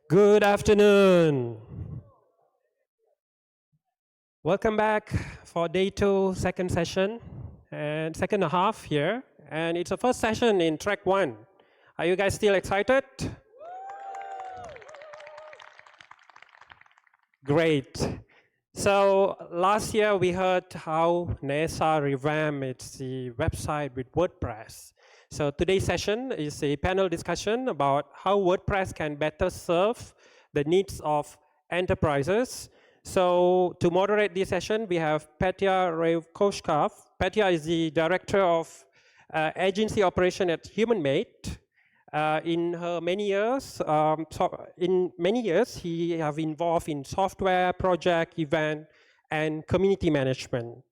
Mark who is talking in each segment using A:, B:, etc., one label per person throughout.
A: Good afternoon. Welcome back for day 2, second session, and second and a half here. And it's the first session in track 1. Are you guys still excited? Great. So last year we heard how NASA revamped its website with WordPress. So today's session is a panel discussion about how WordPress can better serve the needs of enterprises. So to moderate this session, we have Petya Revkoshkov. Petya is the Director of Agency Operation at HumanMate. In her many years, he have involved in software, project, event, and community management.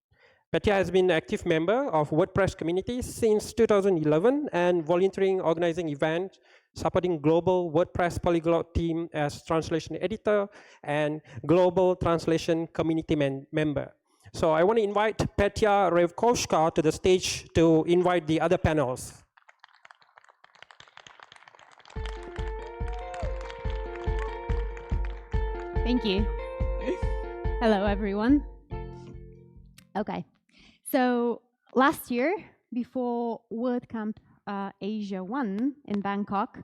A: Petya has been an active member of WordPress community since 2011 and volunteering organizing events, supporting global WordPress polyglot team as translation editor and global translation community member. So I want to invite Petya Revkoshka to the stage to invite the other panels.
B: Thank you. Hello, everyone. Okay, so last year, before WordCamp Asia 1 in Bangkok,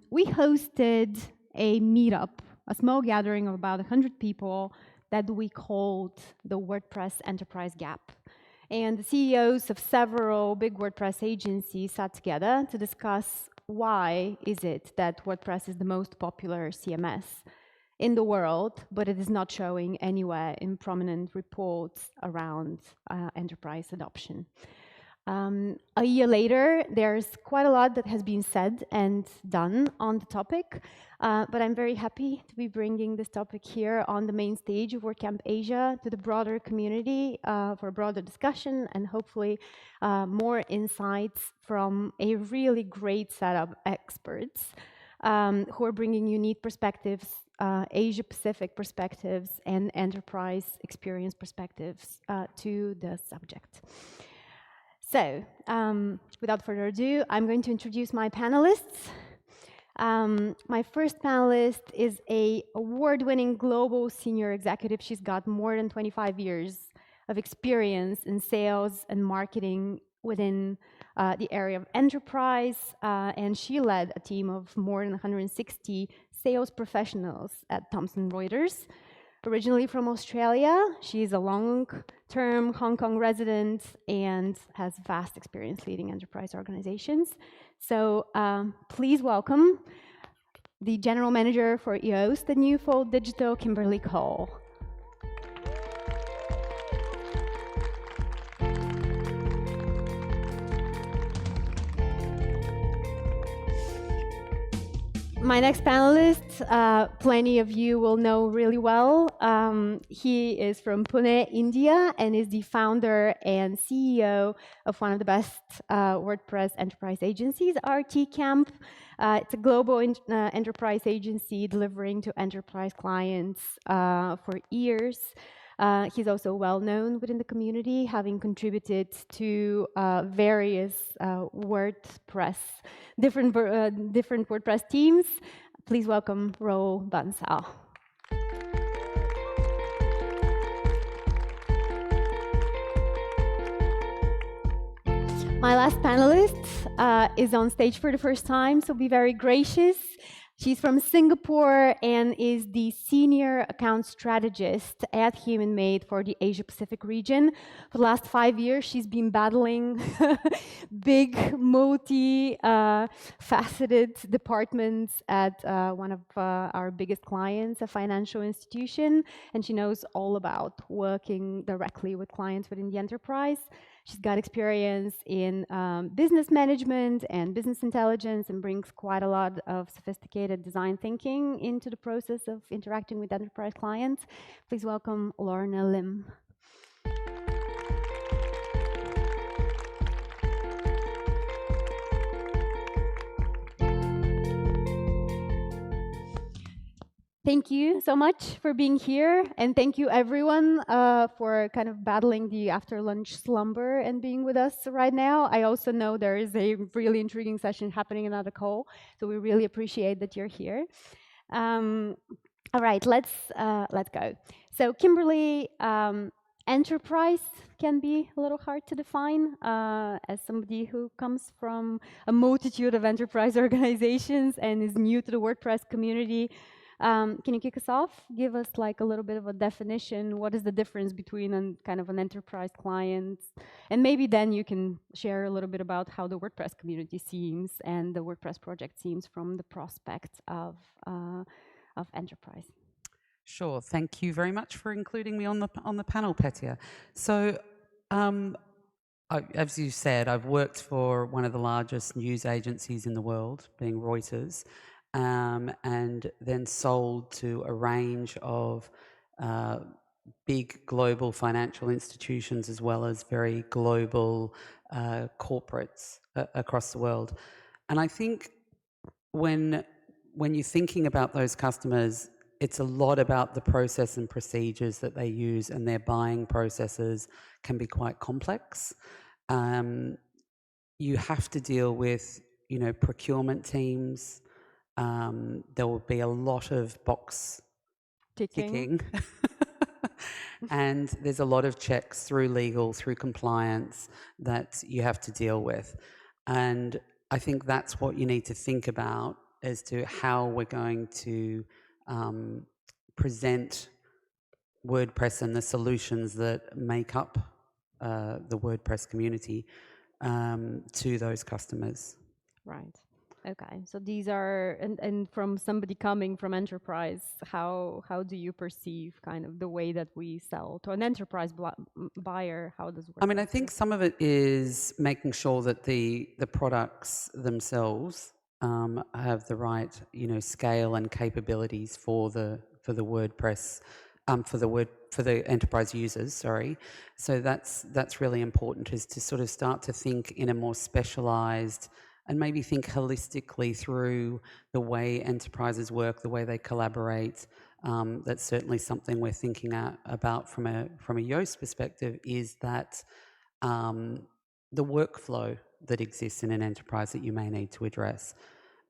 B: we hosted a meetup, a small gathering of about 100 people that we called the WordPress Enterprise Gap. And the CEOs of several big WordPress agencies sat together to discuss why is it that WordPress is the most popular CMS in the world, but it is not showing anywhere in prominent reports around enterprise adoption. A year later, there's quite a lot that has been said and done on the topic, but I'm very happy to be bringing this topic here on the main stage of WordCamp Asia to the broader community for a broader discussion and hopefully more insights from a really great set of experts who are bringing unique perspectives, Asia-Pacific perspectives, and enterprise experience perspectives to the subject. So, without further ado, I'm going to introduce my panelists. My first panelist is an award-winning global senior executive. She's got more than 25 years of experience in sales and marketing within the area of enterprise, and she led a team of more than 160 sales professionals at Thomson Reuters. Originally from Australia, she is a long-term Hong Kong resident and has vast experience leading enterprise organizations. So please welcome the General Manager for EOS, the Newfold Digital, Kimberly Cole. My next panelist, plenty of you will know really well. He is from Pune, India, and is the founder and CEO of one of the best WordPress enterprise agencies, RTCamp. It's a global enterprise agency delivering to enterprise clients for years. He's also well known within the community, having contributed to various different WordPress teams. Please welcome Ro Bansal. My last panelist is on stage for the first time, so be very gracious. She's from Singapore and is the Senior Account Strategist at HumanMate for the Asia-Pacific region. For the last 5 years, she's been battling big, multi-faceted departments at one of our biggest clients, a financial institution, and she knows all about working directly with clients within the enterprise. She's got experience in business management and business intelligence and brings quite a lot of sophisticated design thinking into the process of interacting with enterprise clients. Please welcome Lorna Lim. Thank you so much for being here, and thank you everyone for kind of battling the after-lunch slumber and being with us right now. I also know there is a really intriguing session happening in another call, so we really appreciate that you're here. All right, let's go. So Kimberly, enterprise can be a little hard to define. As somebody who comes from a multitude of enterprise organizations and is new to the WordPress community, can you kick us off? Give us like a little bit of a definition. What is the difference between kind of an enterprise client? And maybe then you can share a little bit about how the WordPress community seems and the WordPress project seems from the prospect of enterprise.
C: Sure. Thank you very much for including me on the panel, Petya. So, as you said, I've worked for one of the largest news agencies in the world, being Reuters, and then sold to a range of big global financial institutions as well as very global corporates across the world. And I think when you're thinking about those customers, it's a lot about the process and procedures that they use, and their buying processes can be quite complex. You have to deal with, procurement teams. There will be a lot of box ticking. And there's a lot of checks through legal, through compliance that you have to deal with. And I think that's what you need to think about as to how we're going to present WordPress and the solutions that make up the WordPress community to those customers.
B: Right. Okay. So these are, and from somebody coming from enterprise, how do you perceive kind of the way that we sell to an enterprise buyer? How does WordPress?
C: I mean, I think some of it is making sure that the products themselves have the right, scale and capabilities for the WordPress, for the enterprise users. Sorry, so that's really important, is to sort of start to think in a more specialized and maybe think holistically through the way enterprises work, the way they collaborate. That's certainly something we're thinking about from a Yoast perspective. Is that the workflow that exists in an enterprise that you may need to address.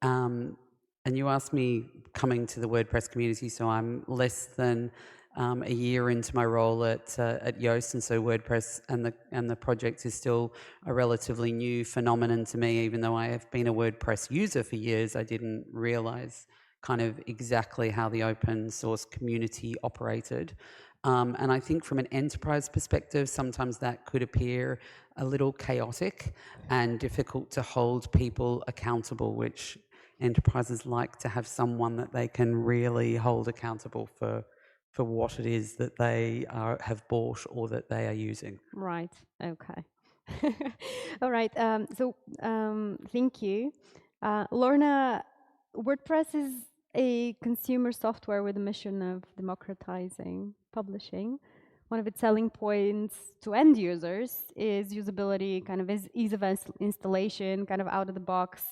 C: And you asked me coming to the WordPress community, so I'm less than a year into my role at Yoast, and so WordPress and the project is still a relatively new phenomenon to me. Even though I have been a WordPress user for years, I didn't realize kind of exactly how the open source community operated. And I think from an enterprise perspective, sometimes that could appear a little chaotic and difficult to hold people accountable, which enterprises like to have someone that they can really hold accountable for what it is that they have bought or that they are using.
B: Right. Okay. All right. Thank you. Lorna, WordPress is a consumer software with a mission of democratizing publishing. One of its selling points to end users is usability, kind of ease of installation, kind of out of the box.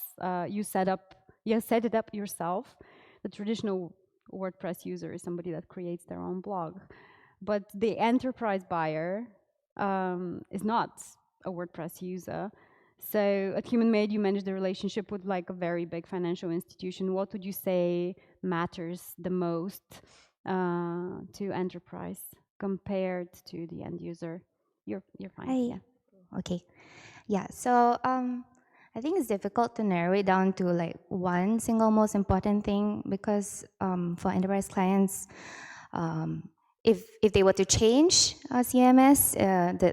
B: You set it up yourself. The traditional WordPress user is somebody that creates their own blog. But the enterprise buyer is not a WordPress user. So at Human Made, you manage the relationship with like a very big financial institution. What would you say matters the most to enterprise compared to the end user? You're fine.
D: Hi.
B: Yeah.
D: Okay. Yeah. So I think it's difficult to narrow it down to like one single most important thing, because for enterprise clients, if they were to change CMS,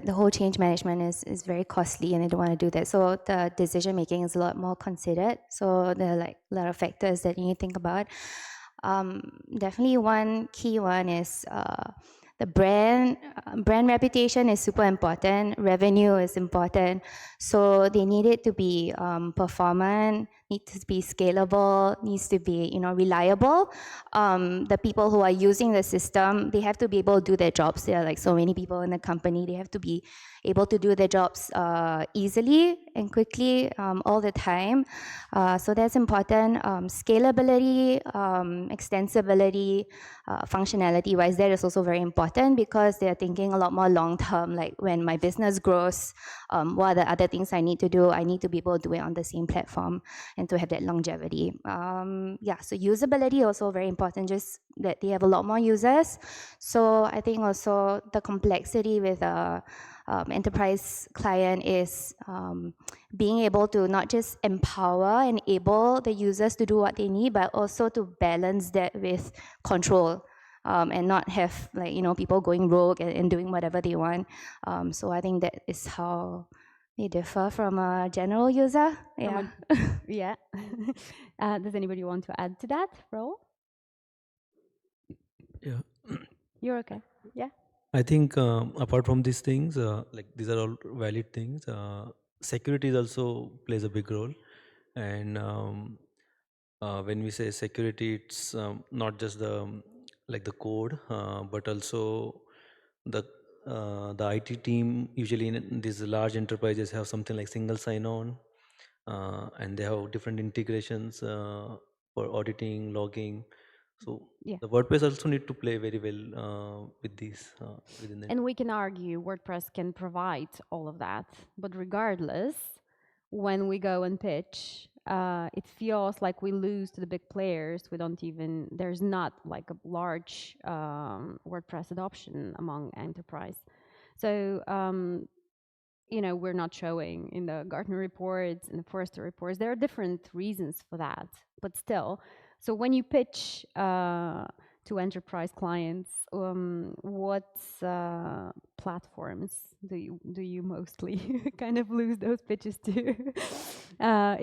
D: the whole change management is very costly, and they don't want to do that. So the decision making is a lot more considered. So there are like a lot of factors that you need to think about. Definitely one key one is the brand reputation is super important. Revenue is important. So they need it to be performant, needs to be scalable, needs to be reliable. The people who are using the system, they have to be able to do their jobs. There are like so many people in the company. They have to be able to do their jobs easily and quickly all the time. So that's important. Scalability, extensibility, functionality wise, that is also very important because they're thinking a lot more long term, like when my business grows, what are the other things I need to do? I need to be able to do it on the same platform and to have that longevity. Yeah, so usability also very important, just that they have a lot more users. So I think also the complexity with a enterprise client is being able to not just empower and enable the users to do what they need, but also to balance that with control. And not have people going rogue and doing whatever they want. So I think that is how they differ from a general user. Yeah.
B: Yeah. Does anybody want to add to that, Raul?
E: Yeah,
B: You're okay. Yeah.
E: I think apart from these things, like these are all valid things. Security is also plays a big role, and when we say security, it's not just like the code, but also the the IT team. Usually, in these large enterprises, have something like single sign-on, and they have different integrations for auditing, logging. So
B: Yeah.
E: the WordPress also need to play very well with these within the
B: And we can argue WordPress can provide all of that, but regardless, when we go and pitch, it feels like we lose to the big players. We don't even, there's not like a large WordPress adoption among enterprise. So, we're not showing in the Gartner reports and the Forrester reports. There are different reasons for that, but still. So when you pitch to enterprise clients, what platforms do you mostly kind of lose those pitches to?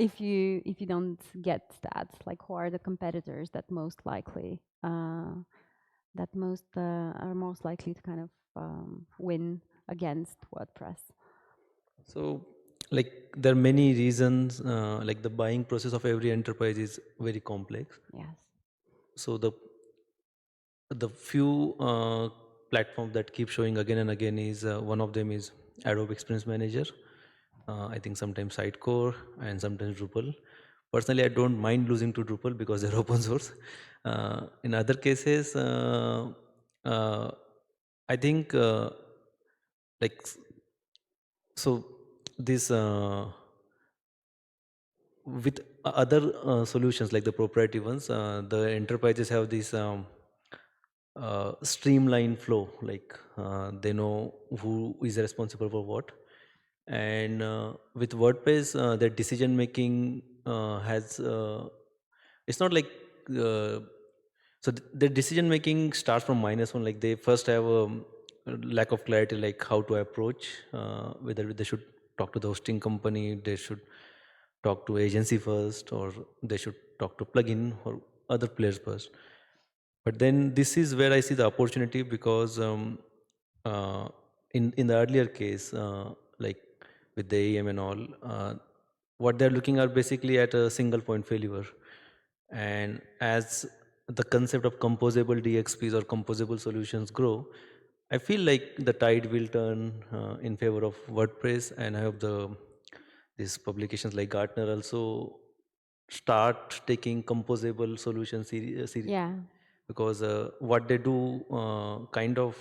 B: If you don't get that, like who are the competitors that most likely are most likely to kind of win against WordPress?
E: So, like there are many reasons. Like the buying process of every enterprise is very complex.
B: Yes.
E: So the few platforms that keep showing again and again is one of them is Adobe Experience Manager. I think sometimes Sitecore and sometimes Drupal. Personally, I don't mind losing to Drupal because they're open source. In other cases, uh, I think like so this with other solutions like the proprietary ones, the enterprises have this streamline flow, like they know who is responsible for what. And with WordPress, the decision making has it's not like the decision making starts from -1. Like they first have a lack of clarity, like how to approach, whether they should talk to the hosting company, they should talk to agency first, or they should talk to plugin or other players first. But then this is where I see the opportunity, because uh, in the earlier case, like with the AEM and all, what they're looking are basically at a single point failure. And as the concept of composable DXPs or composable solutions grow, I feel like the tide will turn in favor of WordPress, and I hope these publications like Gartner also start taking composable solutions seriously,
B: Yeah.
E: because what they do kind of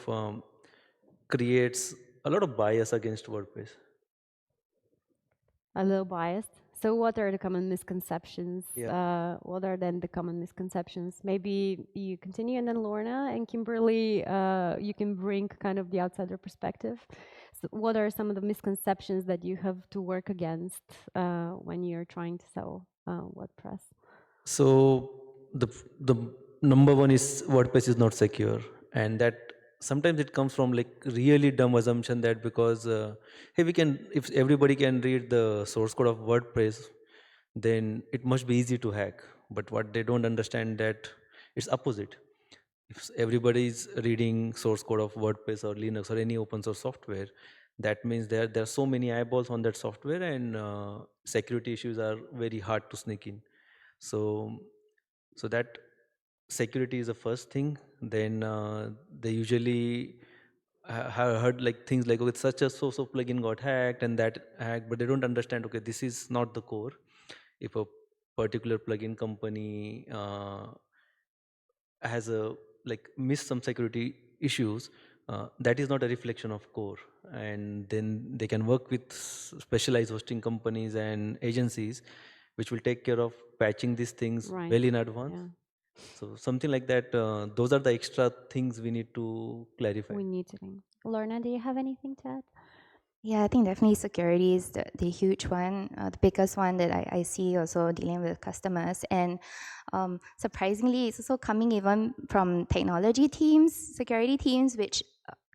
E: creates a lot of bias against WordPress.
B: A little biased. So what are the common misconceptions?
E: Yeah.
B: What are then the common misconceptions? Maybe you continue, and then Lorna and Kimberly, you can bring kind of the outsider perspective. So what are some of the misconceptions that you have to work against when you're trying to sell WordPress?
E: So the number one is WordPress is not secure, and that sometimes it comes from like really dumb assumption that because hey, we can, if everybody can read the source code of WordPress, then it must be easy to hack. But what they don't understand that it's opposite. If everybody is reading source code of WordPress or Linux or any open source software, that means there are so many eyeballs on that software, and security issues are very hard to sneak in. So that security is the first thing. Then they usually have heard like things like, okay, such a so plugin got hacked and that hacked, but they don't understand, okay, this is not the core. If a particular plugin company has a like missed some security issues, that is not a reflection of core, and then they can work with specialized hosting companies and agencies which will take care of patching these things
B: Right.
E: well in advance.
B: Yeah.
E: So something like that, those are the extra things we need to clarify.
B: We need to think. Lorna, do you have anything to add?
D: Yeah, I think definitely security is the huge one, the biggest one that I see also dealing with customers. And surprisingly, it's also coming even from technology teams, security teams, which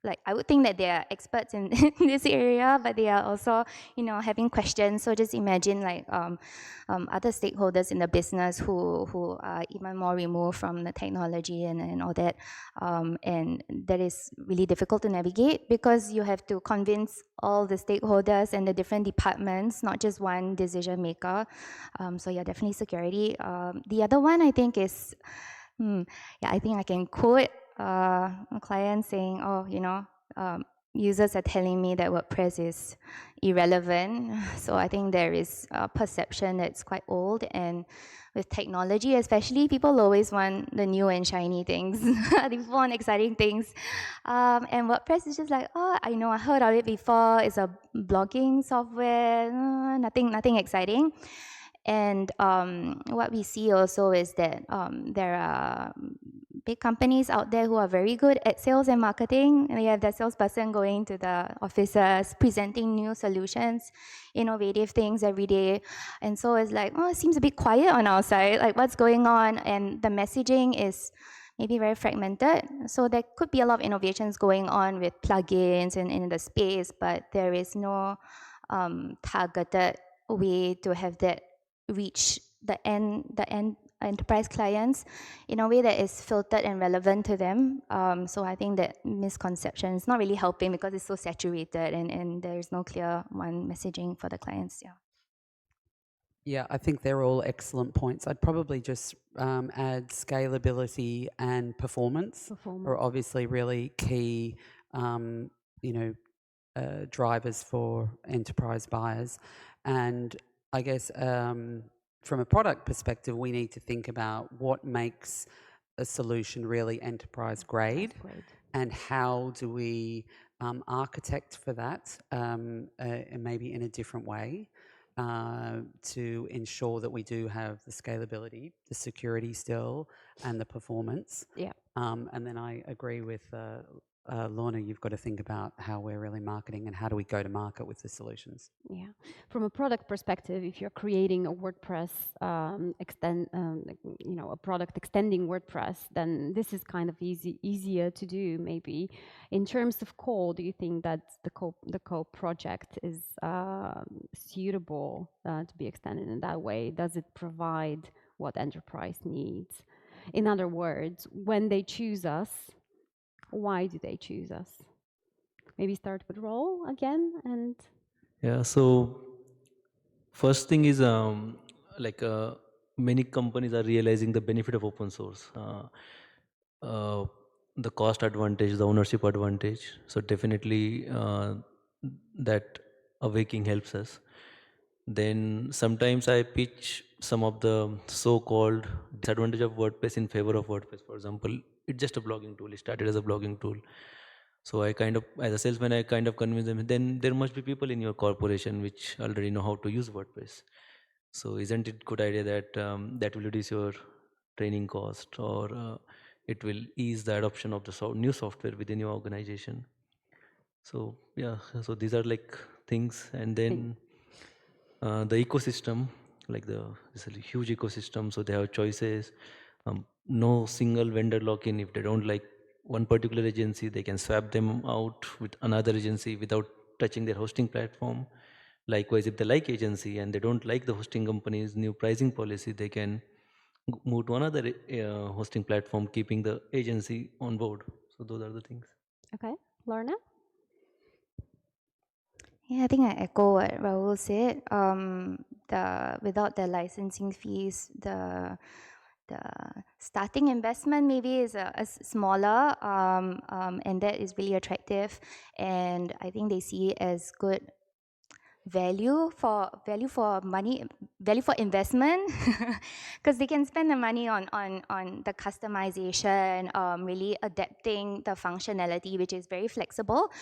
D: like I would think that they are experts in, in this area, but they are also, having questions. So just imagine like other stakeholders in the business who are even more removed from the technology and all that. And that is really difficult to navigate because you have to convince all the stakeholders and the different departments, not just one decision maker. So yeah, definitely security. The other one I think is, I think I can quote a client saying, users are telling me that WordPress is irrelevant. So I think there is a perception that's quite old, and with technology especially, people always want the new and shiny things. They want exciting things. And WordPress is just like, I heard of it before. It's a blogging software, nothing exciting. And what we see also is that there are big companies out there who are very good at sales and marketing. And they have their salesperson going to the offices, presenting new solutions, innovative things every day. And so it's like, it seems a bit quiet on our side. Like, what's going on? And the messaging is maybe very fragmented. So there could be a lot of innovations going on with plugins and in the space, but there is no targeted way to have that reach the end enterprise clients in a way that is filtered and relevant to them. So I think that misconception is not really helping because it's so saturated and there's no clear one messaging for the clients. Yeah.
C: Yeah, I think they're all excellent points. I'd probably just add scalability and performance are obviously really key, drivers for enterprise buyers. And I guess from a product perspective, we need to think about what makes a solution really enterprise grade and how do we architect for that, and maybe in a different way. To ensure that we do have the scalability, the security still, and the performance.
B: Yeah.
C: And then I agree with Lorna, you've got to think about how we're really marketing and how do we go to market with the solutions.
B: Yeah, from a product perspective, if you're creating a WordPress a product extending WordPress, then this is kind of easier to do. Maybe in terms of code, do you think that the code project is suitable to be extended in that way? Does it provide what enterprise needs? In other words, when they choose us, why do they choose us? Maybe start with Roll again and.
E: Yeah, so first thing is like many companies are realizing the benefit of open source, the cost advantage, the ownership advantage. So definitely that awakening helps us. Then sometimes I pitch some of the so-called disadvantage of WordPress in favor of WordPress. For example, it's just a blogging tool. It started as a blogging tool. So I kind of, as a salesman, I kind of convince them, then there must be people in your corporation which already know how to use WordPress. So isn't it good idea that that will reduce your training cost, or it will ease the adoption of the new software within your organization. So yeah, so these are like things. And then the ecosystem, like it's a huge ecosystem, so they have choices. No single vendor lock-in. If they don't like one particular agency, they can swap them out with another agency without touching their hosting platform. Likewise, if they like agency and they don't like the hosting company's new pricing policy, they can move to another hosting platform, keeping the agency on board. So those are the things.
B: Okay, Lorna?
D: Yeah, I think I echo what Rahul said. Without the licensing fees, the the starting investment maybe is a smaller, and that is really attractive, and I think they see it as good value for money, value for investment, because they can spend the money on the customization, really adapting the functionality, which is very flexible,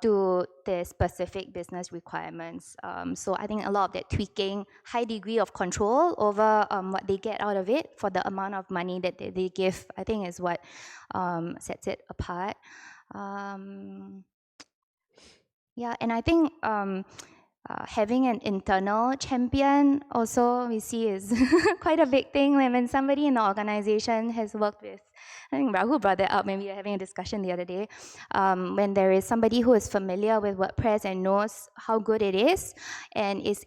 D: to the specific business requirements. So I think a lot of that tweaking, high degree of control over what they get out of it for the amount of money that they give, I think is what sets it apart. Yeah, and I think having an internal champion also we see is quite a big thing. When somebody in the organization has worked with, I think Rahul brought that up when we were having a discussion the other day, when there is somebody who is familiar with WordPress and knows how good it is and is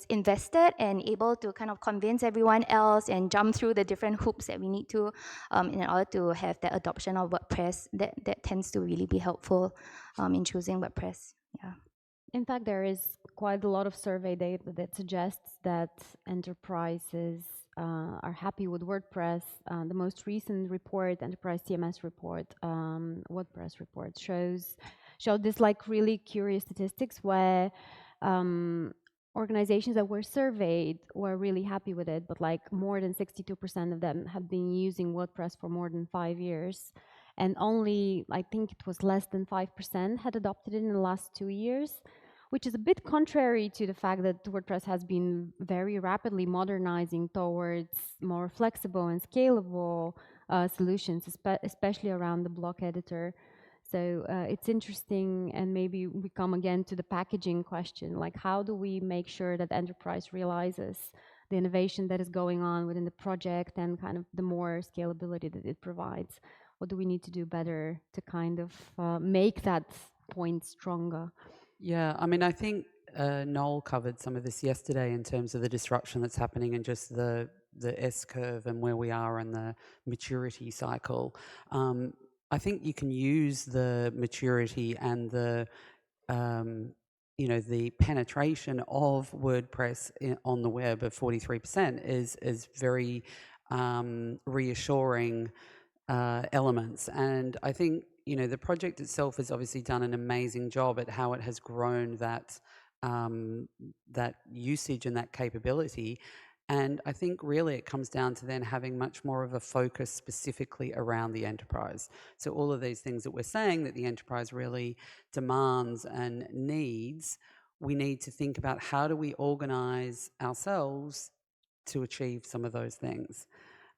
D: invested and able to kind of convince everyone else and jump through the different hoops that we need to in order to have that adoption of WordPress, that tends to really be helpful in choosing WordPress. Yeah.
B: In fact, there is quite a lot of survey data that suggests that enterprises are happy with WordPress. The most recent report, Enterprise CMS report, WordPress report, showed this like really curious statistics where organizations that were surveyed were really happy with it, but like more than 62% of them have been using WordPress for more than 5 years. And only, I think it was less than 5% had adopted it in the last 2 years, which is a bit contrary to the fact that WordPress has been very rapidly modernizing towards more flexible and scalable solutions, especially around the block editor. So it's interesting, and maybe we come again to the packaging question, like how do we make sure that enterprise realizes the innovation that is going on within the project and kind of the more scalability that it provides? What do we need to do better to kind of make that point stronger?
C: Yeah, I mean, I think Noel covered some of this yesterday in terms of the disruption that's happening and just the S-curve and where we are in the maturity cycle. I think you can use the maturity and the the penetration of WordPress on the web of 43% is very reassuring elements. And I think the project itself has obviously done an amazing job at how it has grown that that usage and that capability. And I think really it comes down to then having much more of a focus specifically around the enterprise. So all of these things that we're saying that the enterprise really demands and needs, we need to think about how do we organize ourselves to achieve some of those things.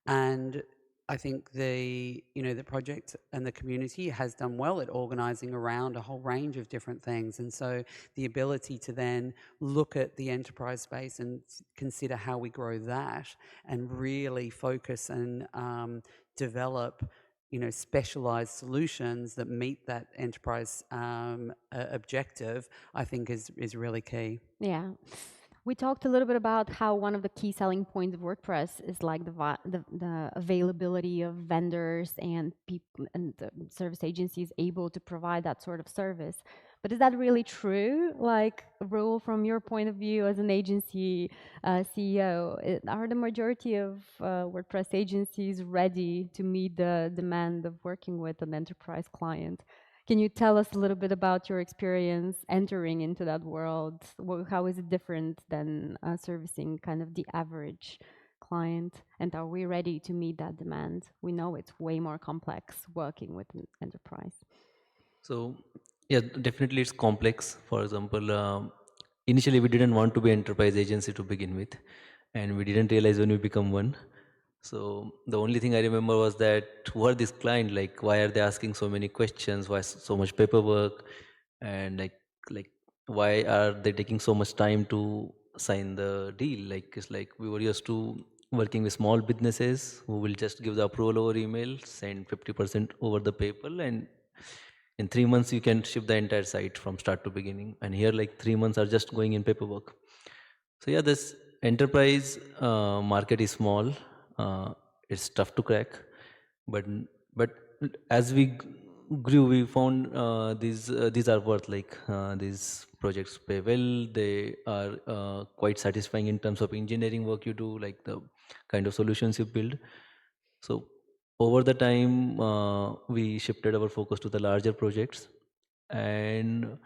C: And I think the project and the community has done well at organizing around a whole range of different things. And so the ability to then look at the enterprise space and consider how we grow that and really focus and develop specialized solutions that meet that enterprise objective, I think is really key.
B: Yeah. We talked a little bit about how one of the key selling points of WordPress is like the availability of vendors and people and service agencies able to provide that sort of service. But is that really true? Like, Raul, from your point of view as an agency CEO, are the majority of WordPress agencies ready to meet the demand of working with an enterprise client? Can you tell us a little bit about your experience entering into that world? How is it different than servicing kind of the average client? And are we ready to meet that demand? We know it's way more complex working with an enterprise.
E: So yeah, definitely it's complex. For example, initially we didn't want to be enterprise agency to begin with, and we didn't realize when we become one. So the only thing I remember was that who are this client? Like, why are they asking so many questions? Why so much paperwork? And like why are they taking so much time to sign the deal? Like, it's like we were used to working with small businesses who will just give the approval over email, send 50% over the PayPal, and in 3 months you can ship the entire site from start to beginning. And here, like 3 months are just going in paperwork. So yeah, this enterprise market is small. It's tough to crack, but as we grew, we found these are worth, like these projects pay well. They are quite satisfying in terms of engineering work you do, like the kind of solutions you build. So over the time, we shifted our focus to the larger projects, and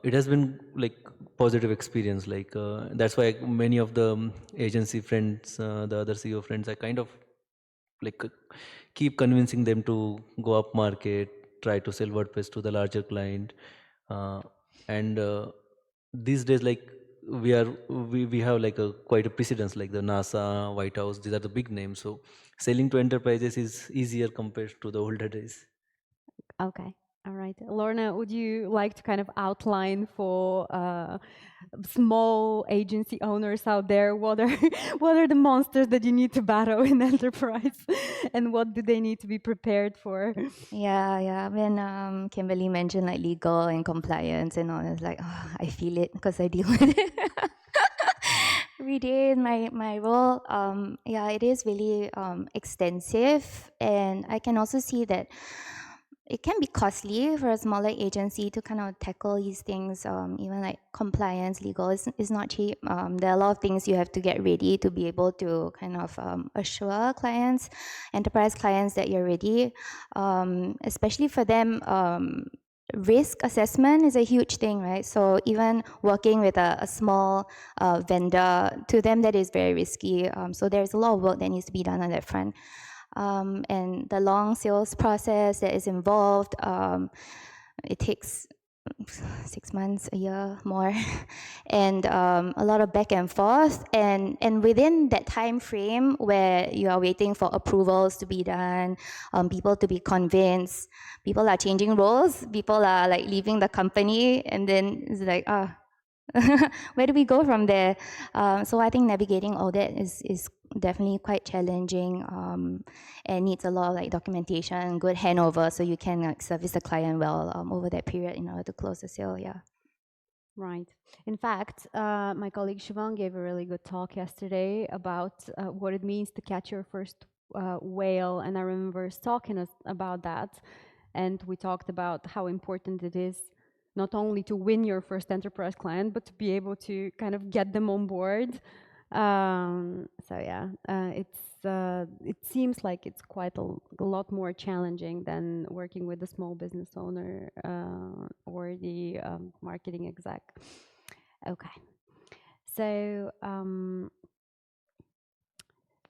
E: it has been like positive experience. Like that's why many of the agency friends, the other CEO friends, I kind of like keep convincing them to go up market, try to sell WordPress to the larger client, uh, and these days like we have like a quite a precedence, like the NASA, White House, these are the big names. So selling to enterprises is easier compared to the older days.
B: Okay. All right. Lorna, would you like to kind of outline for small agency owners out there what are what are the monsters that you need to battle in enterprise, and what do they need to be prepared for?
D: Yeah. When Kimberly mentioned like legal and compliance and all, it's like, oh, I feel it because I deal with it every day in my role. Yeah, it is really extensive, and I can also see that it can be costly for a smaller agency to kind of tackle these things. Even like compliance, legal is not cheap. There are a lot of things you have to get ready to be able to kind of assure clients, enterprise clients, that you're ready. Especially for them, risk assessment is a huge thing, right? So even working with a small vendor, to them that is very risky. So there's a lot of work that needs to be done on that front. And the long sales process that is involved, it takes 6 months, a year more, and a lot of back and forth. And within that time frame where you are waiting for approvals to be done, people to be convinced, people are changing roles, people are like leaving the company, and then it's like, where do we go from there? So I think navigating all that is definitely quite challenging, and needs a lot of like documentation, good handover, so you can like service the client well over that period in order to close the sale. Yeah.
B: Right. In fact, my colleague Siobhan gave a really good talk yesterday about what it means to catch your first whale, and I remember us talking about that, and we talked about how important it is not only to win your first enterprise client, but to be able to kind of get them on board. So yeah, it seems like it's quite a lot more challenging than working with the small business owner or the marketing exec. Okay, so I'm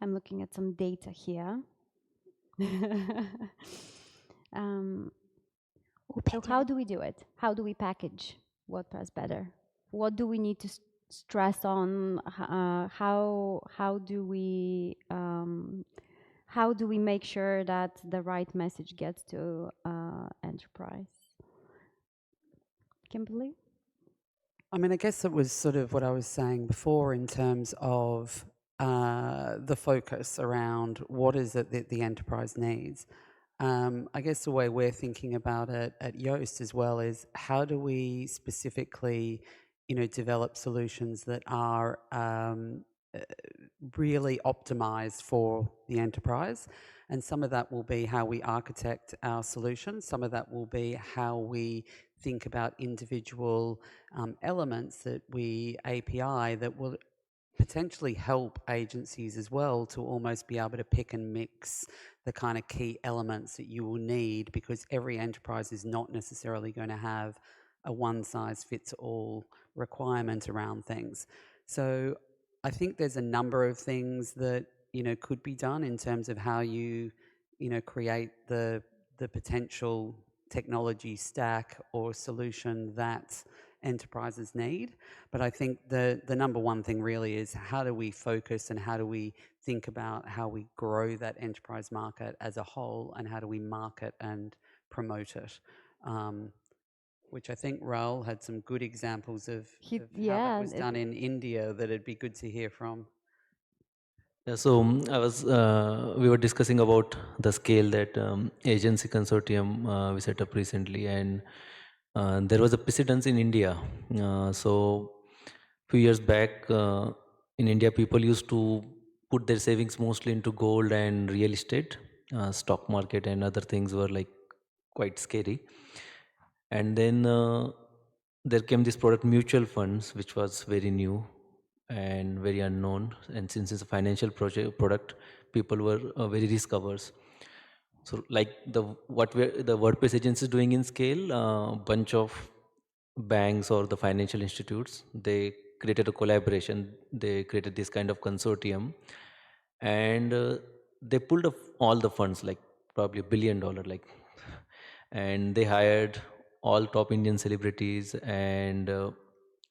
B: looking at some data here. So how do we do it? How do we package WordPress better? What do we need to stress on? How do we make sure that the right message gets to enterprise? Kimberly?
C: I mean, I guess it was sort of what I was saying before in terms of the focus around what is it that the enterprise needs. I guess the way we're thinking about it at Yoast as well is how do we specifically, develop solutions that are really optimized for the enterprise. And some of that will be how we architect our solutions. Some of that will be how we think about individual elements that we API that will potentially help agencies as well to almost be able to pick and mix the kind of key elements that you will need, because every enterprise is not necessarily going to have a one-size-fits-all requirement around things. So I think there's a number of things that could be done in terms of how you create the potential technology stack or solution that enterprises need. But I think the number one thing really is how do we focus and how do we think about how we grow that enterprise market as a whole, and how do we market and promote it. Which I think Raul had some good examples of how that was done in India that it'd be good to hear from.
E: Yeah, so we were discussing about the scale that agency consortium we set up recently, and there was a precedence in India. So few years back in India, people used to put their savings mostly into gold and real estate. Stock market and other things were like quite scary. And then there came this product mutual funds, which was very new, and very unknown. And since it's a financial product, people were very risk averse. So like the WordPress agency is doing in scale, bunch of banks or the financial institutes, they created a collaboration. They created this kind of consortium, and they pulled up all the funds, like probably $1 billion, like, and they hired all top Indian celebrities and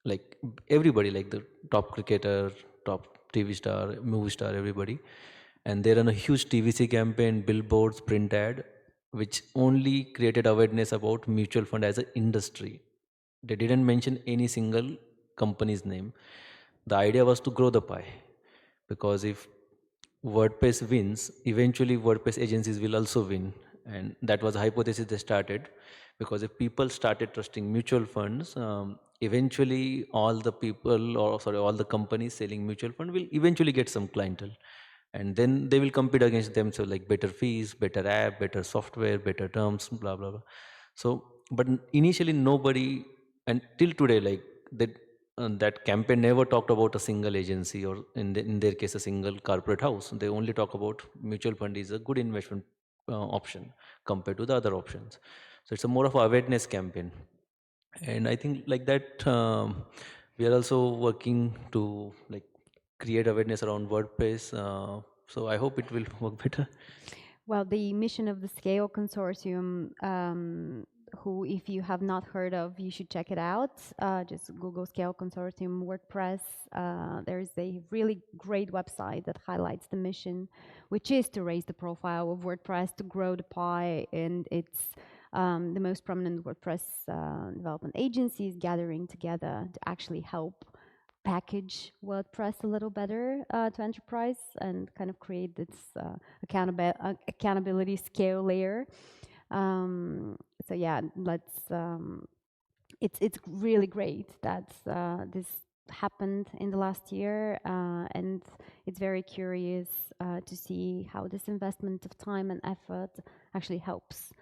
E: like everybody, like the top cricketer, top TV star, movie star, everybody. And they run a huge TVC campaign, billboards, print ad, which only created awareness about mutual fund as an industry. They didn't mention any single company's name. The idea was to grow the pie, because if WordPress wins, eventually WordPress agencies will also win. And that was a hypothesis they started, because if people started trusting mutual funds, eventually all the people, or sorry, all the companies selling mutual fund will eventually get some clientele. And then they will compete against themselves, like better fees, better app, better software, better terms, blah, blah, blah. So, but initially nobody, and till today, like that, that campaign never talked about a single agency, or in their case a single corporate house. They only talk about mutual fund is a good investment option compared to the other options. So it's a more of a awareness campaign. And I think like that, we are also working to like create awareness around WordPress. So I hope it will work better.
B: Well, the mission of the Scale Consortium, who, if you have not heard of, you should check it out. Just Google Scale Consortium WordPress. There's a really great website that highlights the mission, which is to raise the profile of WordPress, to grow the pie, and it's the most prominent WordPress development agencies gathering together to actually help package WordPress a little better to enterprise and kind of create this accountability scale layer. So yeah, it's really great that this happened in the last year, and it's very curious to see how this investment of time and effort actually helps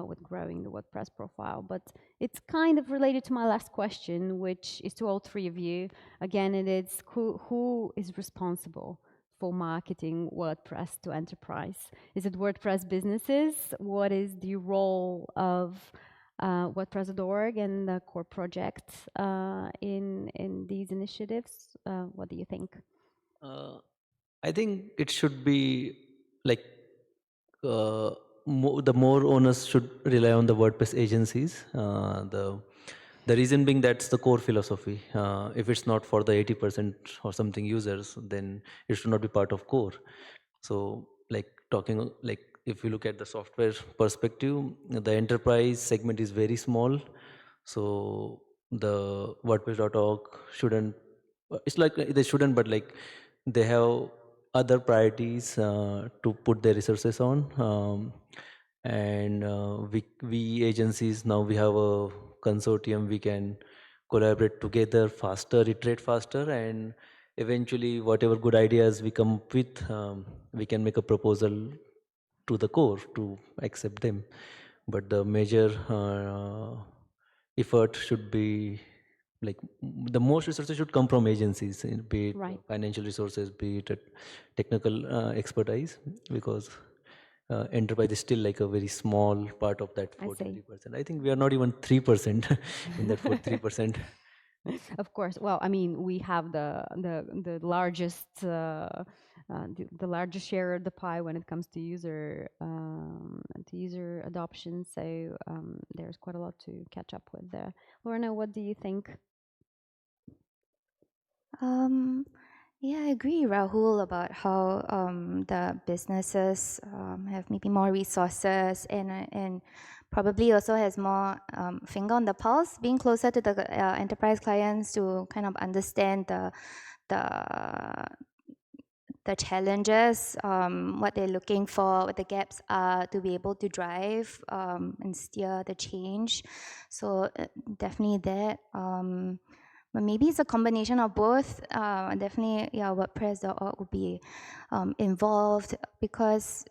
B: with growing the WordPress profile. But it's kind of related to my last question, which is to all three of you. Again, it is who is responsible for marketing WordPress to enterprise? Is it WordPress businesses? What is the role of WordPress.org and the core project in these initiatives? What do you think?
E: I think it should be like the more owners should rely on the WordPress agencies. The reason being, that's the core philosophy. If it's not for the 80% or something users, then it should not be part of core. So like talking, like if you look at the software perspective, the enterprise segment is very small. So the WordPress.org shouldn't, it's like they shouldn't, but like they have other priorities to put their resources on. And we agencies, now we have a consortium, we can collaborate together faster, iterate faster, and eventually whatever good ideas we come up with, we can make a proposal to the core to accept them. But the major effort should be like the most resources should come from agencies, be it
B: Right.
E: financial resources, be it technical expertise, because enterprise is still like a very small part of that
B: I see.
E: 43%. I think we are not even 3% in that 43%.
B: Of course. Well, I mean, we have the largest the largest share of the pie when it comes to user adoption. So there's quite a lot to catch up with there. Lorna, what do you think?
D: Yeah, I agree, Rahul, about how the businesses have maybe more resources and probably also has more finger on the pulse, being closer to the enterprise clients to kind of understand the challenges, what they're looking for, what the gaps are, to be able to drive and steer the change. So definitely that. But maybe it's a combination of both. Definitely, yeah, WordPress.org will be involved, because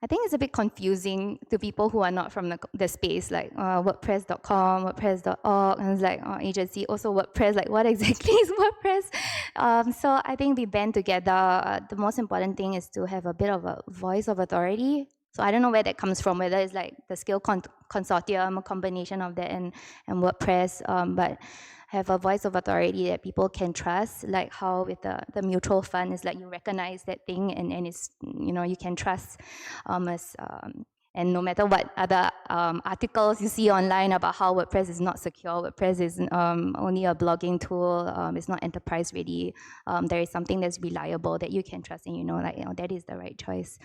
D: I think it's a bit confusing to people who are not from the space, like WordPress.com, WordPress.org, and it's like agency, also WordPress, like what exactly is WordPress? So I think we band together. The most important thing is to have a bit of a voice of authority. So I don't know where that comes from, whether it's like the Skill Consortium, a combination of that and WordPress, but have a voice of authority that people can trust, like how with the mutual fund is like you recognize that thing and it's, you know, you can trust and no matter what other articles you see online about how WordPress is not secure, WordPress is only a blogging tool, it's not enterprise ready, there is something that's reliable that you can trust and you know, like, you know, that is the right choice.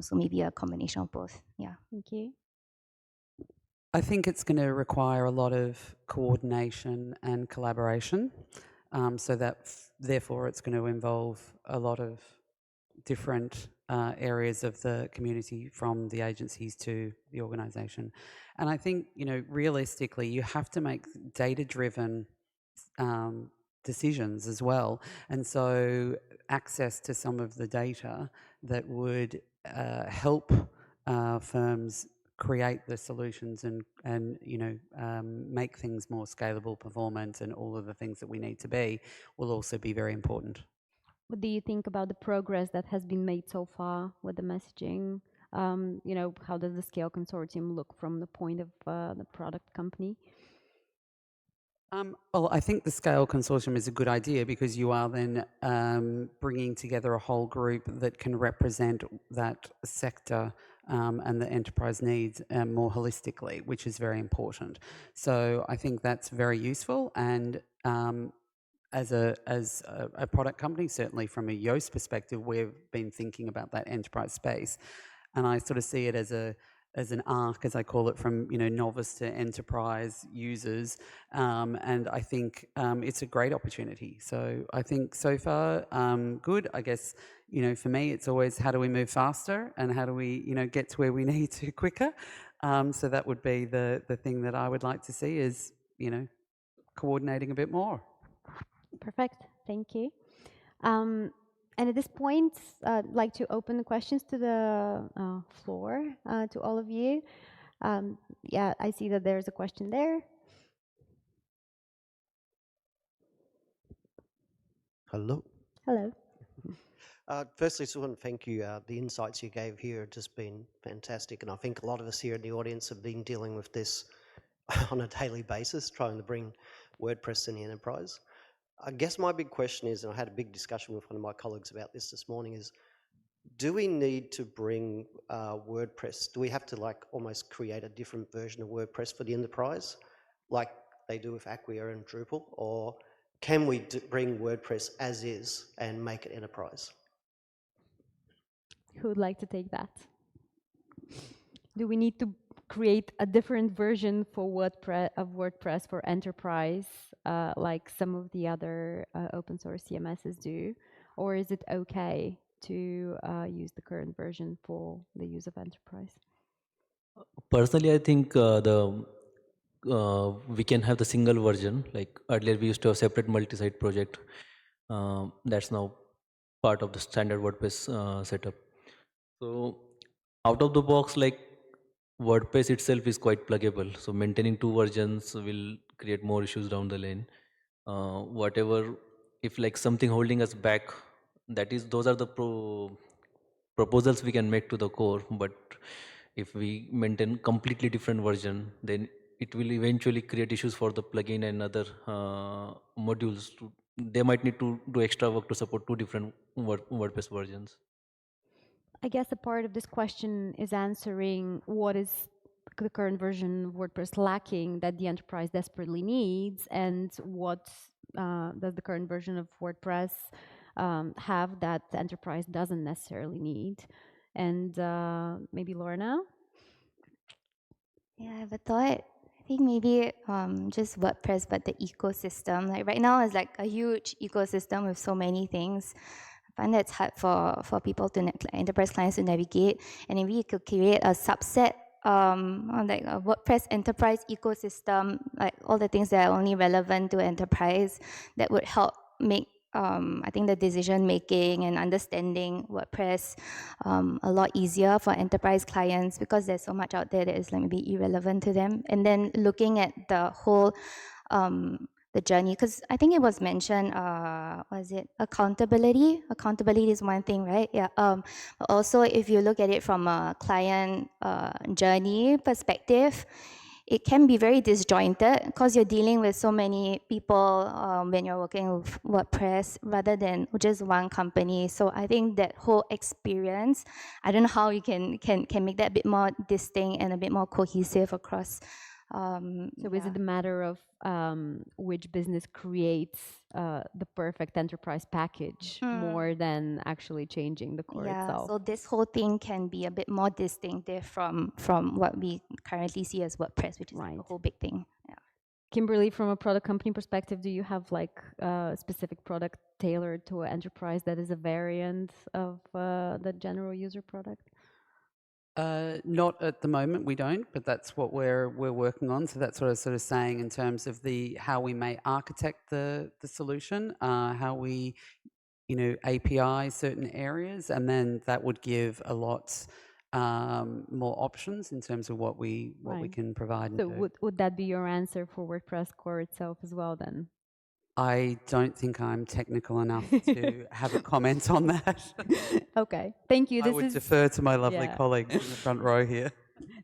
D: So maybe a combination of both, yeah.
B: Thank you.
C: I think it's going to require a lot of coordination and collaboration, so that therefore it's going to involve a lot of different areas of the community, from the agencies to the organisation. And I think, you know, realistically, you have to make data-driven decisions as well. And so access to some of the data that would help firms create the solutions and you know, make things more scalable, performant, and all of the things that we need to be, will also be very important.
B: What do you think about the progress that has been made so far with the messaging? You know, how does the Scale Consortium look from the point of the product company?
C: Well, I think the Scale Consortium is a good idea, because you are then bringing together a whole group that can represent that sector and the enterprise needs more holistically, which is very important. So I think that's very useful. And as a product company, certainly from a Yoast perspective, we've been thinking about that enterprise space, and I sort of see it as an arc, as I call it, from, you know, novice to enterprise users, and I think it's a great opportunity. So I think so far good. I guess, you know, for me it's always how do we move faster and how do we, you know, get to where we need to quicker. So that would be the thing that I would like to see, is, you know, coordinating a bit more.
B: Perfect, thank you. And at this point, I'd like to open the questions to the floor, to all of you. Yeah, I see that there's a question there.
F: Hello.
B: Hello.
F: Firstly, just want to thank you. The insights you gave here have just been fantastic, and I think a lot of us here in the audience have been dealing with this on a daily basis, trying to bring WordPress in the enterprise. I guess my big question is, and I had a big discussion with one of my colleagues about this morning, is do we need to bring WordPress? Do we have to like almost create a different version of WordPress for the enterprise, like they do with Acquia and Drupal, or can we bring WordPress as is and make it enterprise?
B: Who would like to take that? Do we need to create a different version for WordPress for enterprise, like some of the other open source CMSs do? Or is it okay to use the current version for the use of enterprise?
E: Personally, I think we can have the single version. Like earlier, we used to have separate multi-site project. That's now part of the standard WordPress setup. So out of the box, like WordPress itself is quite pluggable. So maintaining two versions will create more issues down the lane. Whatever, if like something holding us back, those are the proposals we can make to the core. But if we maintain completely different version, then it will eventually create issues for the plugin and other modules. They might need to do extra work to support two different WordPress versions.
B: I guess a part of this question is answering what is the current version of WordPress lacking that the enterprise desperately needs, and what does the current version of WordPress have that the enterprise doesn't necessarily need. And maybe Laura now?
D: Yeah, I have a thought. I think maybe just WordPress, but the ecosystem. Like right now, it's like a huge ecosystem with so many things. I find that's hard for people to enterprise clients to navigate. And if we could create a subset, like a WordPress enterprise ecosystem, like all the things that are only relevant to enterprise, that would help make I think the decision making and understanding WordPress a lot easier for enterprise clients because there's so much out there that is like maybe irrelevant to them. And then looking at the whole the journey, because I think it was mentioned, was it accountability? Accountability is one thing, right? Yeah. But also, if you look at it from a client journey perspective, it can be very disjointed because you're dealing with so many people when you're working with WordPress rather than just one company. So I think that whole experience, I don't know how you can make that a bit more distinct and a bit more cohesive across.
B: So is it a matter of which business creates the perfect enterprise package more than actually changing the core itself?
D: So this whole thing can be a bit more distinctive from what we currently see as WordPress, which is like a whole big thing. Yeah.
B: Kimberly, from a product company perspective, do you have like a specific product tailored to an enterprise that is a variant of the general user product?
C: Not at the moment, we don't, but that's what we're working on. So that's what I was sort of saying in terms of how we may architect the solution, how we, API certain areas, and then that would give a lot more options in terms of what we can provide. And
B: so would that be your answer for WordPress core itself as well then?
C: I don't think I'm technical enough to have a comment on that.
B: Okay, thank you.
C: I would defer to my lovely colleagues in the front row here.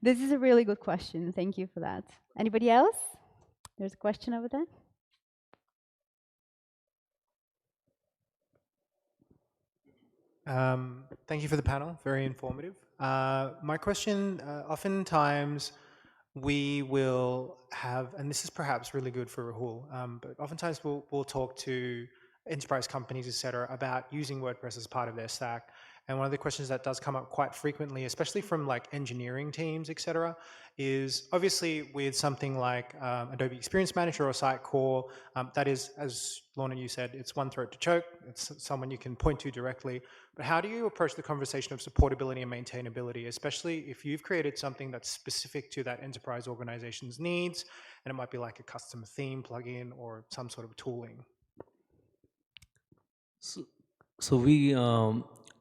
B: This is a really good question. Thank you for that. Anybody else? There's a question over there.
G: Thank you for the panel, very informative. My question, oftentimes we will have, and this is perhaps really good for Rahul, but oftentimes we'll talk to enterprise companies, etc., about using WordPress as part of their stack. And one of the questions that does come up quite frequently, especially from like engineering teams, etc., is obviously with something like Adobe Experience Manager or Sitecore, that is, as Lorna, you said, it's one throat to choke. It's someone you can point to directly. But how do you approach the conversation of supportability and maintainability, especially if you've created something that's specific to that enterprise organization's needs, and it might be like a custom theme plugin or some sort of tooling?
E: So we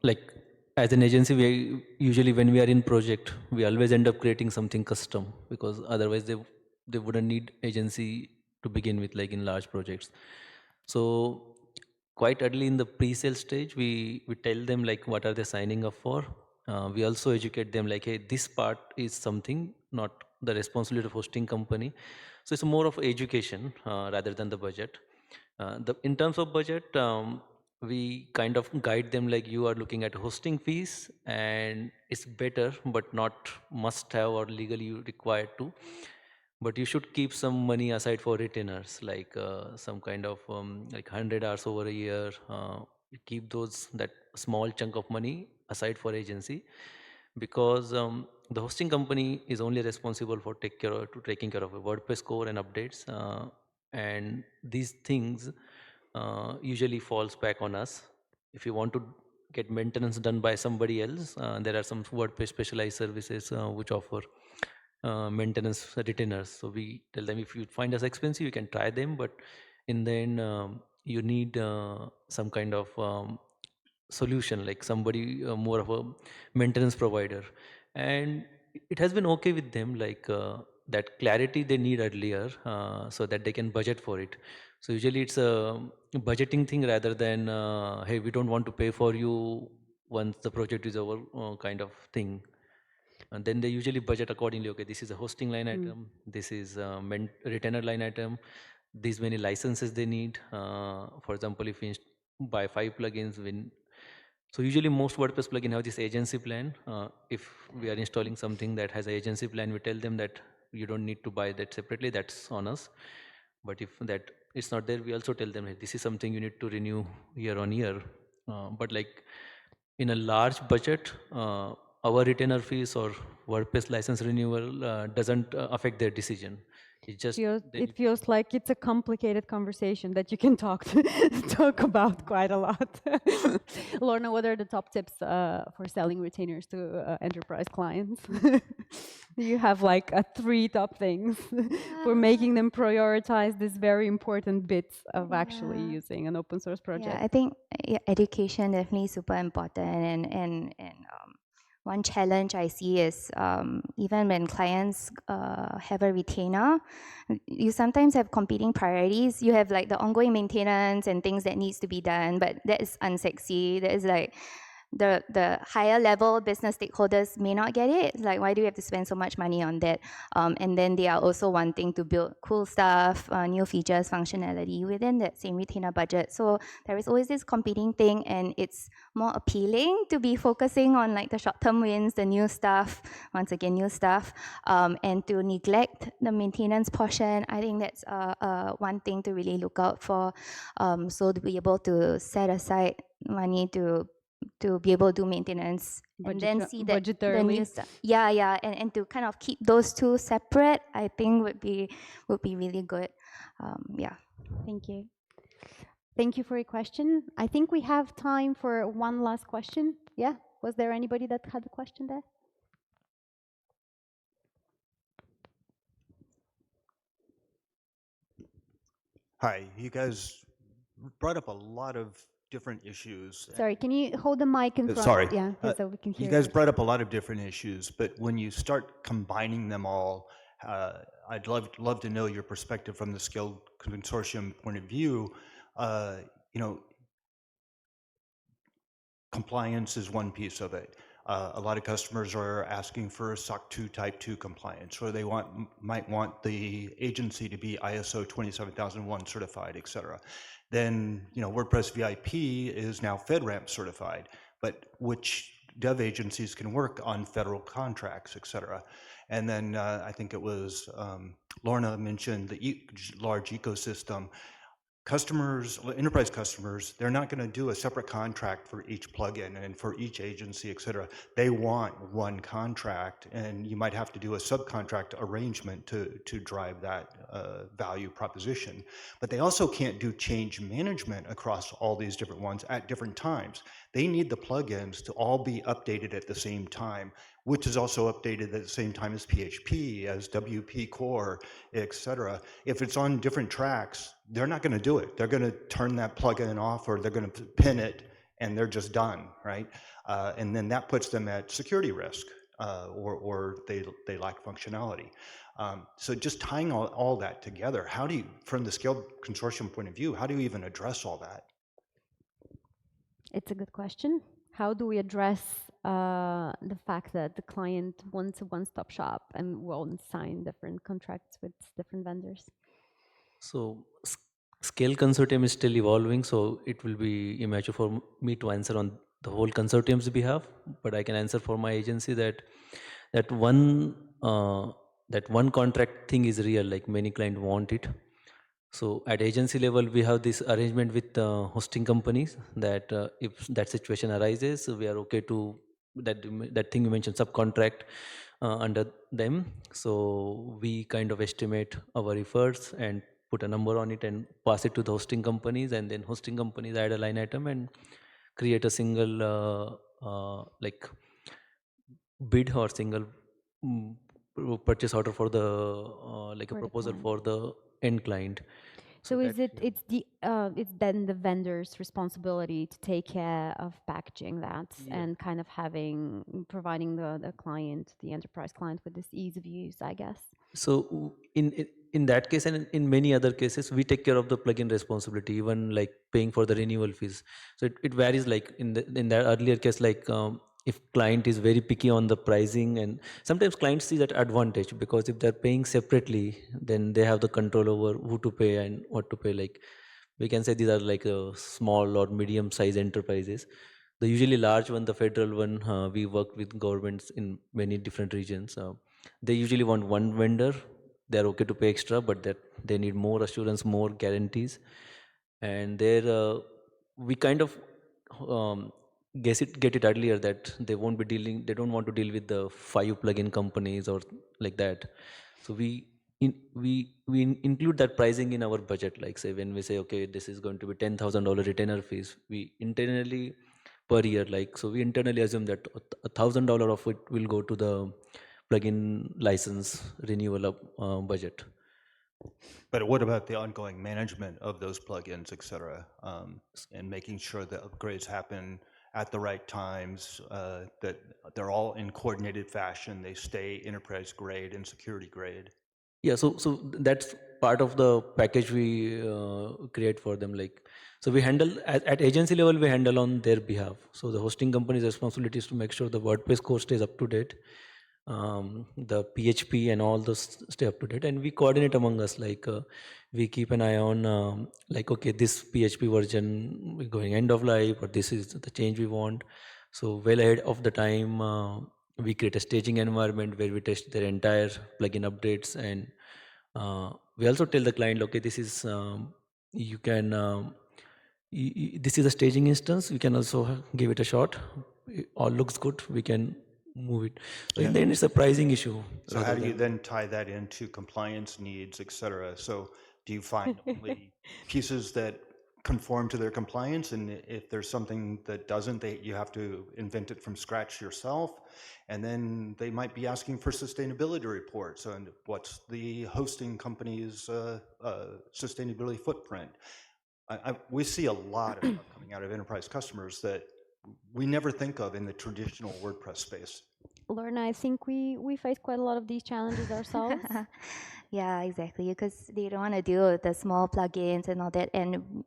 E: like as an agency, we usually when we are in project, we always end up creating something custom because otherwise they wouldn't need agency to begin with, like in large projects. So quite early in the pre-sale stage, we tell them like what are they signing up for. We also educate them like, hey, this part is something not the responsibility of hosting company. So it's more of education rather than the budget. In terms of budget, we kind of guide them like you are looking at hosting fees and it's better but not must have or legally required to, but you should keep some money aside for retainers, like some kind of like 100 hours over a year. You keep that small chunk of money aside for agency, because the hosting company is only responsible for taking care of a WordPress core and updates, and these things usually falls back on us. If you want to get maintenance done by somebody else, there are some WordPress specialized services which offer maintenance retainers. So we tell them if you find us expensive, you can try them, but in the end, you need some kind of solution, like somebody more of a maintenance provider, and it has been okay with them, like that clarity they need earlier, so that they can budget for it. So usually it's a budgeting thing rather than hey, we don't want to pay for you once the project is over kind of thing. And then they usually budget accordingly. Okay, this is a hosting line item, this is a retainer line item, these many licenses they need. For example, if we buy 5 plugins, so usually most WordPress plugin have this agency plan. If we are installing something that has an agency plan, we tell them that you don't need to buy that separately, that's on us. But if that is not there, we also tell them, hey, this is something you need to renew year on year. But like in a large budget, our retainer fees or WordPress license renewal doesn't affect their decision. It's just
B: It feels like it's a complicated conversation that you can talk about quite a lot. Lorna, what are the top tips for selling retainers to enterprise clients? You have like 3 top things for making them prioritize these very important bits of actually using an open source project.
D: Yeah, I think education definitely super important, and one challenge I see is even when clients have a retainer, you sometimes have competing priorities. You have like the ongoing maintenance and things that needs to be done, but that is unsexy. That is like the higher level business stakeholders may not get it. Like, why do you have to spend so much money on that? And then they are also wanting to build cool stuff, new features, functionality within that same retainer budget. So there is always this competing thing, and it's more appealing to be focusing on like the short-term wins, the new stuff, once again, new stuff, and to neglect the maintenance portion. I think that's one thing to really look out for. So to be able to set aside money to be able to do maintenance and then see that the new stuff. Yeah, and to kind of keep those two separate, I think would be really good. Yeah.
B: Thank you. Thank you for your question. I think we have time for one last question. Yeah, was there anybody that had a question there?
H: Hi, you guys brought up a lot of different issues.
B: Sorry, can you hold the mic in front?
H: Sorry.
B: Yeah, so we can hear.
H: You guys brought up a lot of different issues, but when you start combining them all, I'd love to know your perspective from the Scale Consortium point of view. You know, compliance is one piece of it. A lot of customers are asking for SOC 2 Type 2 compliance, or they might want the agency to be ISO 27001 certified, et cetera. Then, you know, WordPress VIP is now FedRAMP certified, but which dev agencies can work on federal contracts, et cetera. And then I think it was Lorna mentioned the large ecosystem. Customers, enterprise customers, they're not going to do a separate contract for each plugin and for each agency, et cetera. They want one contract, and you might have to do a subcontract arrangement to drive that value proposition. But they also can't do change management across all these different ones at different times. They need the plugins to all be updated at the same time, which is also updated at the same time as PHP, as WP Core, et cetera. If it's on different tracks, they're not going to do it. They're going to turn that plugin off, or they're going to pin it, and they're just done, right? And then that puts them at security risk, or they lack functionality. So just tying all that together, how do you, from the Scale Consortium point of view, how do you even address all that?
B: It's a good question. How do we address the fact that the client wants a one-stop shop and won't sign different contracts with different vendors?
E: So Scale Consortium is still evolving, so it will be immature for me to answer on the whole consortium's behalf, but I can answer for my agency that one contract thing is real, like many clients want it. So at agency level, we have this arrangement with hosting companies that if that situation arises, we are okay to that thing you mentioned, subcontract under them. So we kind of estimate our efforts and put a number on it and pass it to the hosting companies, and then hosting companies add a line item and create a single like bid or single purchase order for the like a proposal for the end client.
B: So is it's then the vendor's responsibility to take care of packaging that and kind of providing the client, the enterprise client, with this ease of use, I guess.
E: So in that case, and in many other cases, we take care of the plugin responsibility, even like paying for the renewal fees. So it varies. Like in that earlier case, like if client is very picky on the pricing, and sometimes clients see that advantage, because if they're paying separately, then they have the control over who to pay and what to pay. Like we can say these are like small or medium size enterprises. The usually large one, the federal one, we work with governments in many different regions. They usually want one vendor. They're okay to pay extra, but that they need more assurance, more guarantees. And there we kind of get it earlier that they don't want to deal with the 5 plugin companies or like that. So we include that pricing in our budget. Like say when we say, okay, this is going to be $10,000 retainer fees, we internally per year, like, so we internally assume that $1,000 of it will go to the plugin license renewal of budget.
H: But what about the ongoing management of those plugins, et cetera, and making sure that upgrades happen at the right times, that they're all in coordinated fashion, they stay enterprise grade and security grade?
E: Yeah, so that's part of the package we create for them. Like, so we handle at agency level, we handle on their behalf. So the hosting company's responsibility is to make sure the WordPress core stays up to date, the PHP and all those stay up to date, and we coordinate among us. Like we keep an eye on, like, okay, this PHP version we're going end of life, or this is the change we want. So well ahead of the time, we create a staging environment where we test their entire plugin updates, and we also tell the client, okay, this is you can this is a staging instance, you can also give it a shot. All looks good, we can move it. So in the end, it's a pricing issue.
H: So how do you then tie that into compliance needs, et cetera? So do you find only pieces that conform to their compliance, and if there's something that doesn't, you have to invent it from scratch yourself? And then they might be asking for sustainability reports, and what's the hosting company's sustainability footprint? We see a lot of stuff coming out of enterprise customers that we never think of in the traditional WordPress space.
B: Lorna, I think we face quite a lot of these challenges ourselves.
D: Yeah, exactly. Because they don't want to deal with the small plugins and all that. And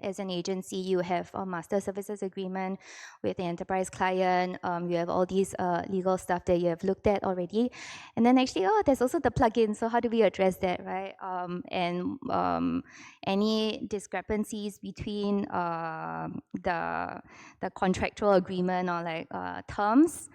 D: as an agency, you have a master services agreement with the enterprise client. You have all these legal stuff that you have looked at already. And then actually, there's also the plugin. So how do we address that, right? Any discrepancies between the contractual agreement or like terms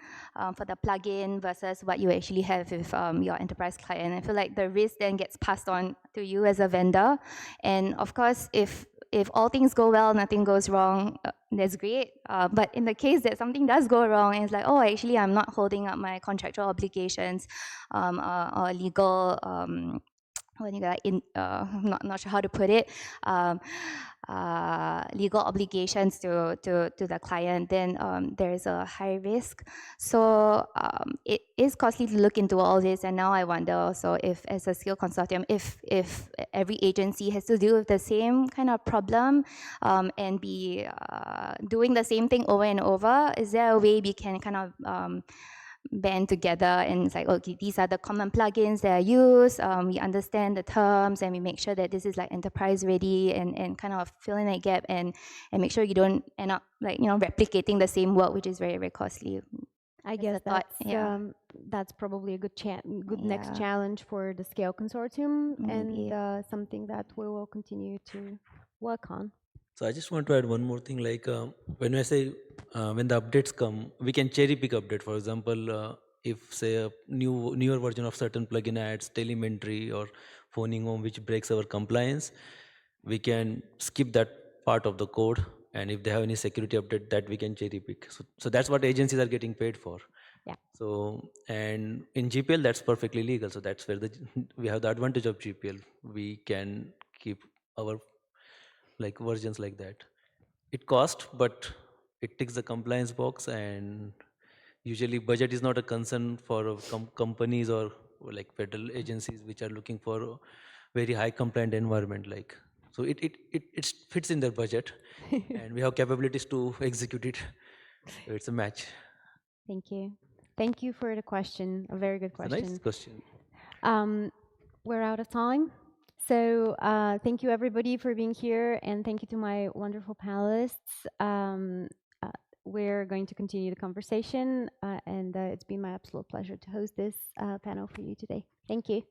D: for the plugin versus what you actually have with your enterprise client. I feel like the risk then gets passed on to you as a vendor. And of course, if all things go well, nothing goes wrong, that's great. But in the case that something does go wrong, and it's like, oh, actually, I'm not holding up my contractual obligations or legal when you got I'm not sure how to put it, legal obligations to the client, then there is a high risk. So it is costly to look into all this. And now I wonder also if, as a skill consortium, if every agency has to deal with the same kind of problem and be doing the same thing over and over. Is there a way we can kind of band together and it's like, okay, these are the common plugins that are used, we understand the terms, and we make sure that this is like enterprise ready, and kind of fill in that gap and make sure you don't end up like, replicating the same work, which is very, very costly.
B: I guess that's probably a good next challenge for the Scale Consortium, and something that we will continue to work on.
E: So I just want to add one more thing, like when I say when the updates come, we can cherry pick update. For example, if say a newer version of certain plugin adds telemetry or phoning home which breaks our compliance, we can skip that part of the code. And if they have any security update, that we can cherry pick. So that's what agencies are getting paid for.
B: Yeah.
E: So, and in GPL, that's perfectly legal. So that's where we have the advantage of GPL. We can keep our like versions like that. It costs, but it ticks the compliance box, and usually budget is not a concern for companies or like federal agencies which are looking for a very high compliant environment. Like, so it fits in their budget, and we have capabilities to execute it. So it's a match.
B: Thank you for the question. A very good question.
E: It's a nice question.
B: We're out of time. So thank you everybody for being here, and thank you to my wonderful panelists. We're going to continue the conversation, and it's been my absolute pleasure to host this panel for you today. Thank you.